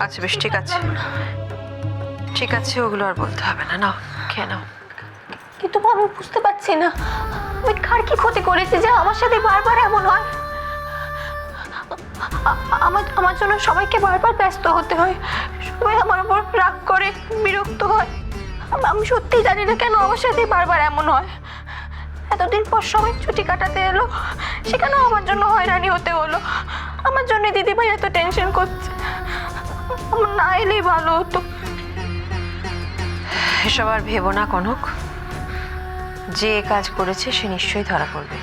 আচ্ছা বেশ, ঠিক আছে ঠিক আছে, ওগুলো আর বলতে হবে না। নাও খেয়ে নাও। কিন্তু আমি বুঝতে পারছি না আমি কার কি ক্ষতি করেছি যে আমার সাথে বারবার এমন হয়। আমার আমার জন্য সবাইকে বারবার ব্যস্ত হতে হয়, সবাই আমার উপর রাগ করে, বিরক্ত হয়। আমি সত্যিই জানি না কেন আমার সাথে বারবার এমন হয়। এতদিন পর সবাই ছুটি কাটাতে এলো, সেখানেও আমার জন্য হয়রানি হতে হলো। আমার জন্য দিদিভাই এত টেনশন করছে। আমার না এলেই ভালো হতো। এসব আর ভেবো না কনক, যে কাজ করেছে সে নিশ্চয়ই ধরা পড়বে।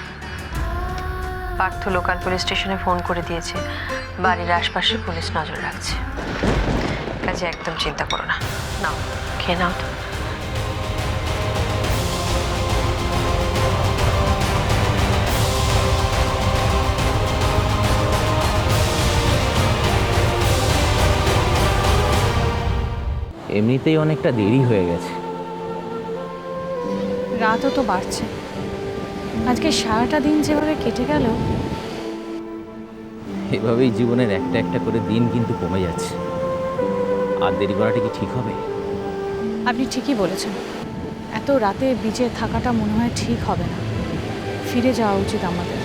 পার্থ লোকাল পুলিশ স্টেশনে ফোন করে দিয়েছে, বাড়ির আশপাশে পুলিশ নজর রাখছে। কাজে একদম চিন্তা করো না। নাও খেয়ে নাও তো। এমনিতেই অনেকটা দেরি হয়ে গেছে। রাতও তো বাড়ছে। আজকে সারাটা দিন যেভাবে কেটে গেল, এভাবেই জীবনের একটা একটা করে দিন কিন্তু কমে যাচ্ছে। আর দেরি করাটা কি ঠিক হবে? আপনি ঠিকই বলেছেন। এত রাতে বিচে থাকাটা মনে হয় ঠিক হবে না। ফিরে যাওয়া উচিত আমাদের।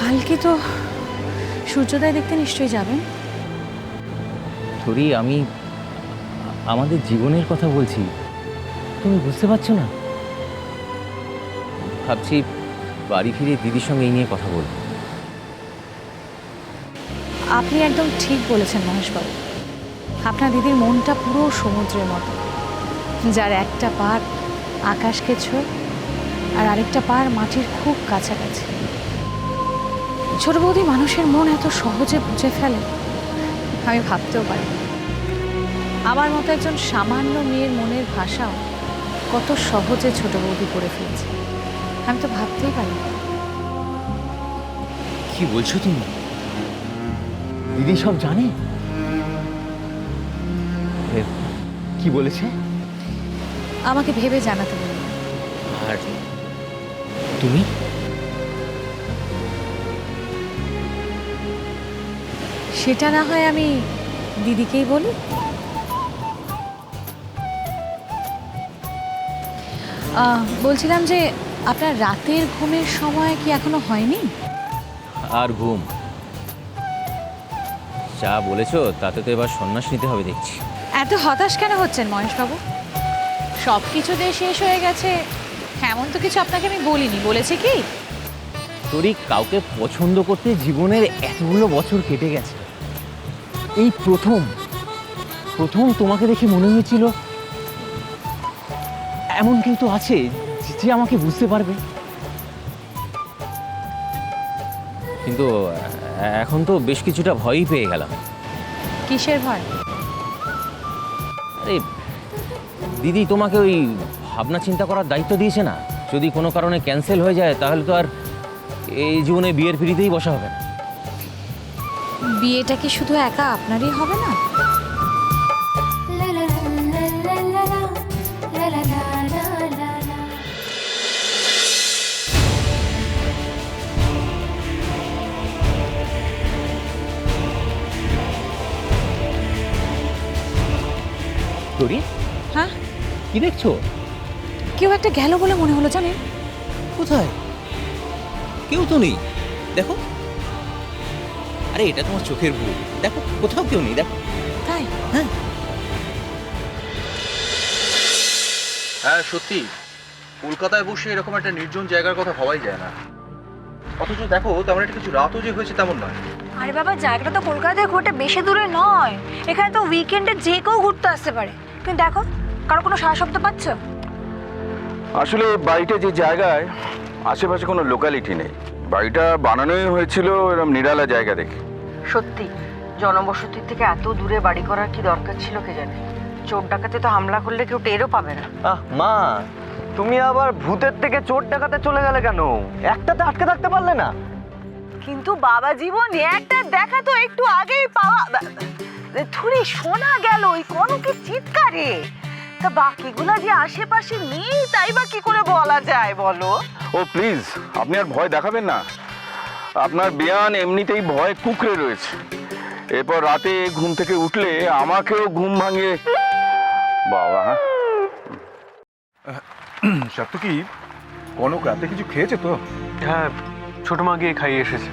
কালকে তো সূর্যোদয় দেখতে নিশ্চয়ই যাবেন। থরি, আমি আমাদের জীবনের কথা বলছি, তুমি বুঝতে পারছো না? ভাবছি বাড়ি ফিরে দিদির সঙ্গে এই নিয়ে কথা বলবো। আপনি একদম ঠিক বলেছেন মহেশবাবু। আপনার দিদির মনটা পুরো সমুদ্রের মতো, যার একটা পার আকাশকে ছোঁয় আর আরেকটা পার মাটির খুব কাছাকাছি। ছোট বৌদি মানুষের মন এত সহজে বুঝে ফেলে আমি ভাবতেও পারি। আমার মতো একজন সামান্য মেয়ের মনের ভাষাও কত সহজে ছোট বৌদি করে ফেলছে, আমি তো ভাবতেই পারি। কি বলছো তুমি? দিদি সব জানে? কি বলেছে? আমাকে ভেবে জানাতে বলুন। আর তুমি? সেটা না হয় আমি দিদিকেই বলি। বলছিলাম যে আপনার রাতের ঘুমের সময় কি এখনো হয়নি? আর ঘুম? যা বলেছো তাতে তো এবার সন্ন্যাস নিতে হবে দেখছি। এত হতাশ কেন হচ্ছেন মহেশবাবু? সব কিছু দিয়ে শেষ হয়ে গেছে এমন তো কিছু আপনাকে আমি বলিনি। বলেছি কি? তোরই কাউকে পছন্দ করতে জীবনের এতগুলো বছর কেটে গেছে, এই প্রথম প্রথম তোমাকে দেখে মনে হয়েছিল এমন কিন্তু আছে যে আমাকে বুঝতে পারবে। কিন্তু এখন তো বেশ কিছুটা ভয়ই পেয়ে গেলাম। কিসের ভয়? আরে দিদি তোমাকে ওই ভাবনা চিন্তা করার দায়িত্ব দিয়েছে না, যদি কোনো কারণে ক্যান্সেল হয়ে যায় তাহলে তো আর এই জীবনে বিয়ের পিঁড়িতেই বসা হবে না। বিয়েটা কি শুধু একা আপনারই হবে না? তোরি, হ্যাঁ, কি দেখছো? কেউ একটা গেল বলে মনে হলো জানেন। কোথায়? কেউ তো নেই, দেখো। আরে এটা তোমার চোখের ভুল, দেখো কোথাও কেউ নেই, দেখো। তাই? হ্যাঁ হ্যাঁ সত্যি, কলকাতায় বসে এরকম একটা নির্জন জায়গার কথা ভাবাই যায় না। অথচ দেখো তেমন একটা কিছু রাতও যে হয়েছে তেমন নয়। আরে বাবা, জায়গাটা তো কলকাতা থেকে খুব একটা বেশি দূরে নয়। এখানে তো উইকেন্ডে যে কেউ ঘুরতে আসতে পারে। কিন্তু দেখো, কারো কোনো সারা শব্দ পাচ্ছ? আসলে বাড়িটা যে জায়গায়, আশেপাশে কোনো লোকালিটি নেই। বাড়িটা বানানোই হয়েছিল এরকম নিরালা জায়গা দেখে। সত্যি জনবসতির থেকে এত দূরে বাড়ি করার কি দরকার ছিল কে জানে। চোর ডাকাতে তো হামলা করলে কেউ টেরও পাবে না। মা, তুমি আবার ভূতের থেকে চোর ডাকাতে চলে গেলে কেন? একটাতে আটকে থাকতে পারলে না? কিন্তু বাবা জীবনে একটা দেখা তো একটু আগেই পাওয়া, থুড়ি শোনা গেল ওই কনকের চিৎকারে। তা বাকিগুলা যে আশেপাশে নেই তাই বা কি করে বলা যায় বলো? ও প্লিজ, আপনি আর ভয় দেখাবেন না। আপনার বেয়ান এমনিতেই ভয় কুকড়ে রয়েছে। এরপর রাতে ঘুম থেকে উঠলে আমাকেও ঘুম ভাঙে বাবা। হ্যাঁ সত্য কি কনক রাতে কিছু খেয়েছে তো? হ্যাঁ, ছোট মা গিয়ে খাইয়ে এসেছে।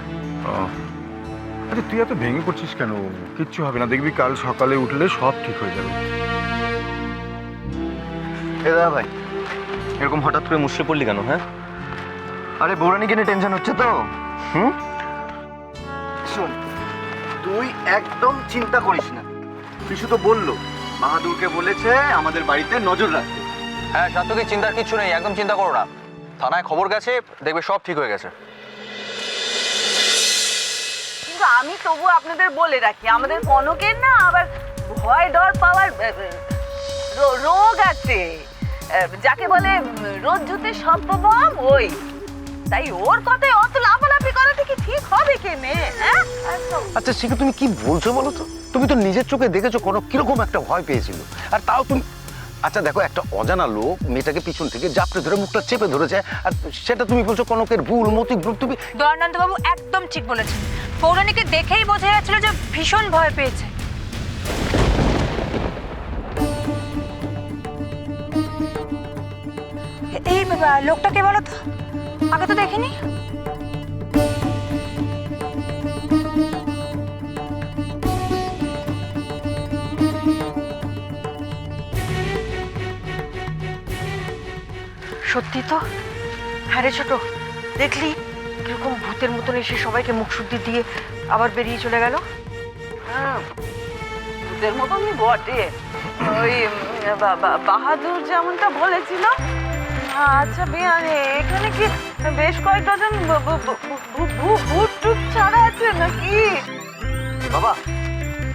আচ্ছা তুই এত ভেঙে পড়ছিস কেন? কিচ্ছু হবে না, দেখবি কাল সকালে উঠলে সব ঠিক হয়ে যাবে। এ দাদা ভাই, এরকম হঠাৎ করে মুসড়ে পড়লি কেন? হ্যাঁ, আরে বৌরানীকে নিয়ে টেনশন হচ্ছে তো? শোন, তুই একদম চিন্তা করিস না। তুই শুধু বললো বাহাদুরকে বলেছে আমাদের বাড়িতে নজর রাখতে। হ্যাঁ সাত্তকী, চিন্তার কিচ্ছু নেই, একদম চিন্তা করো না। থানায় খবর গেছে, দেখবে সব ঠিক হয়ে গেছে। কিন্তু আমি তবু আপনাদের বলে রাখি, আমাদের কনকের না আবার ভয় ডর পাওয়ার রোগ আছে, যাকে বলে রোজ্জুতে সর্পবাম, ওই। তাই ওর কথায় অত লাফালাফি করাটা কি ঠিক হবে কেনে? হ্যাঁ, আচ্ছা শিখে তুমি কি বলছো বলো তো? তুমি তো নিজের চোখে দেখেছো কনক কিরকম একটা ভয় পেয়েছিল, আর তাও তুমি আচ্ছা দেখো, একটা অজানা লোক মেয়েটাকে পিছন থেকে জাপটে ধরে মুখটা চেপে ধরেছে, আর সেটা তুমি বলছো কনকের ভুল মতিভ্রম। তুমি দয়ানন্দবাবু একদম ঠিক বলেছেন। পৌরাণীকে দেখেই বোঝা যাচ্ছিল যে ভীষণ ভয় পেয়েছে। এই লোকটাকে বলো তো, আগে তো দেখিনি। সত্যি তো? হ্যাঁ রে ছোট, দেখলি কিরকম ভূতের মতন এসে সবাইকে মুখ শুদ্ধি দিয়ে আবার বেরিয়ে চলে গেল। ওদের মতনই বটে। ওই বাহাদুর যেমনটা বলেছিল। আচ্ছা বেয়ান, এখানে কি বেশ কয়েক ডজন ভূত টুত ছাড়া আছে নাকি? বাবা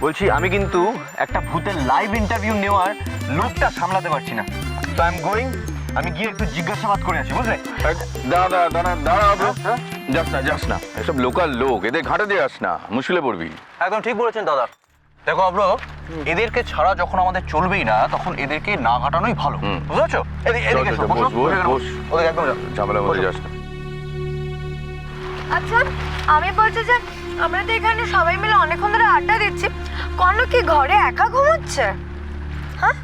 বলছি, আমি কিন্তু একটা ভূতের লাইভ ইন্টারভিউ নেওয়ার লোকটা সামলাতে পারছি না, তো আই এম গোয়িং। আমি গিয়ে একটু জিজ্ঞাসাবাদ করে আসি, বুঝলে? দাঁড়া দাঁড়া দাঁড়া, যাস না যাস না, এসব লোকাল লোক, এদের ঘাটে দিয়ে আস না, মুশকিলে পড়বি। একদম ঠিক বলেছেন দাদা। দেখো অব্র, এদেরকে ছাড়া যখন আমাদের চলবেই না, তখন এদেরকে না কাটানোই ভালো, বুঝেছো? ওদের একদম ঝামেলা বলে যাস না। আচ্ছা আমি বলছি যে আমরা তো এখানে সবাই মিলে অনেকক্ষণ ধরে আড্ডা দিচ্ছি, কনক কি ঘরে একা ঘুমোচ্ছে? হ্যাঁ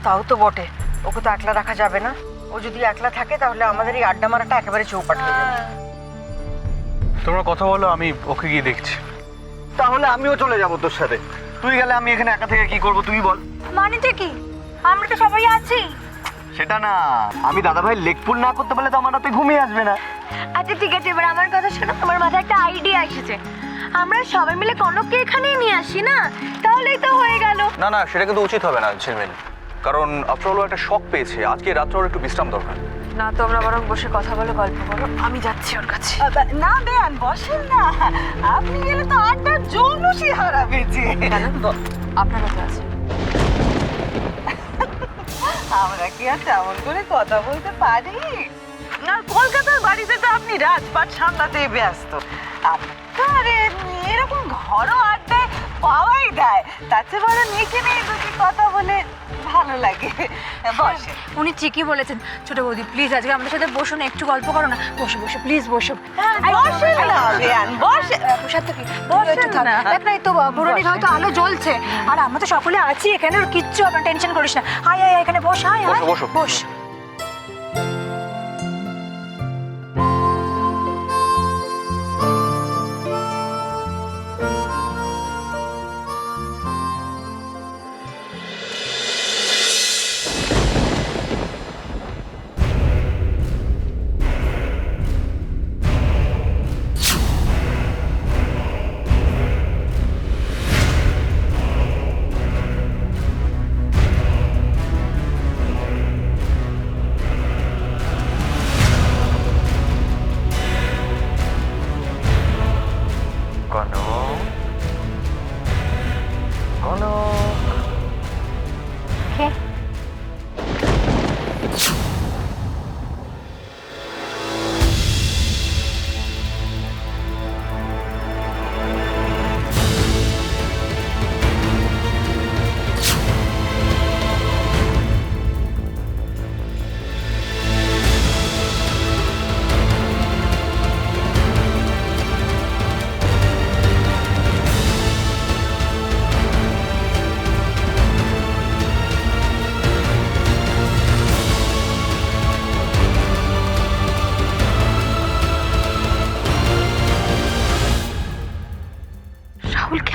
তাও তো বটে, ওকে তো একলা রাখা যাবে না। ও যদি একলা থাকে তাহলে আমাদের এই আড্ডা মারাটা একেবারে চৌপাট হয়ে যাবে। তোমরা কথা বলো, আমি ওকে গিয়ে দেখছি। তাহলে আমিও চলে যাবো তোর সাথে। তুই গেলে আমি এখানে একা থেকে কি করব তুই বল? মানেটা কি? আমরা তো সবাই আছি। সেটা না, আমি দাদা ভাই লেগ পুল না করতে পারলে তো আমার রাতে ঘুমিয়ে আসবে না। আচ্ছা ঠিক আছে, এবার আমার কথা শোনো। আমার মাথায় একটা আইডিয়া এসেছে, আমরা সবাই মিলে কনককে এখানেই নিয়ে আসি না, তাহলেই তো হয়ে গেল। না না, সেটা কিন্তু উচিত হবে না ছেলেমেন, কারণ আফটার অল একটা শক পেয়েছে, আজকে রাত্রে ওর একটু বিশ্রাম দরকার। না তোমরা বরং বসে কথা বলো, গল্প করো, আমি যাচ্ছি ওর কাছে। না বেয়ান, বসেন না, আপনি গেলে তো আড্ডার জৌলুসই হারাবে যে। আপনারা তো আছে। আমরা কি আর তেমন করে কথা বলতে পারি? না, কলকাতার বাড়িতে তো আপনি রাজপাট সামলাতেই ব্যস্ত। আপনার এরকম ঘরোয়া আড্ডায় পাওয়াই দেয়, তার চেয়ে বরং এখানে দুটি কথা বলে ভালো লাগে। বসে। উনি ঠিকই বলেছেন। ছোট বৌদি প্লিজ আজকে আমাদের সাথে বসো না, একটু গল্প করো না। বসো বসো প্লিজ, বসো। বসেন না বেয়ান, বসে। সাত্তকী একটু থাক। দেখ না, এই তো পুরোনির হয়তো আলো জ্বলছে, আর আমরা তো সকলে আছি এখানে, ওর কিচ্ছু হবে না, টেনশন করিস না। আয় আয় এখানে বস, আয় আয় বস।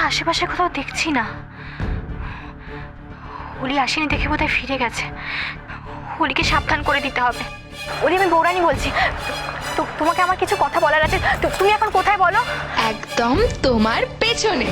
আশেপাশে কোথাও দেখছি না। হোলি আসেনি দেখে বোধহয় ফিরে গেছে। হোলিকে সাবধান করে দিতে হবে। হোলি, আমি বৌরানী বলছি। তোমাকে আমার কিছু কথা বলার আছে। তুমি এখন কোথায় বলো? একদম তোমার পেছনে।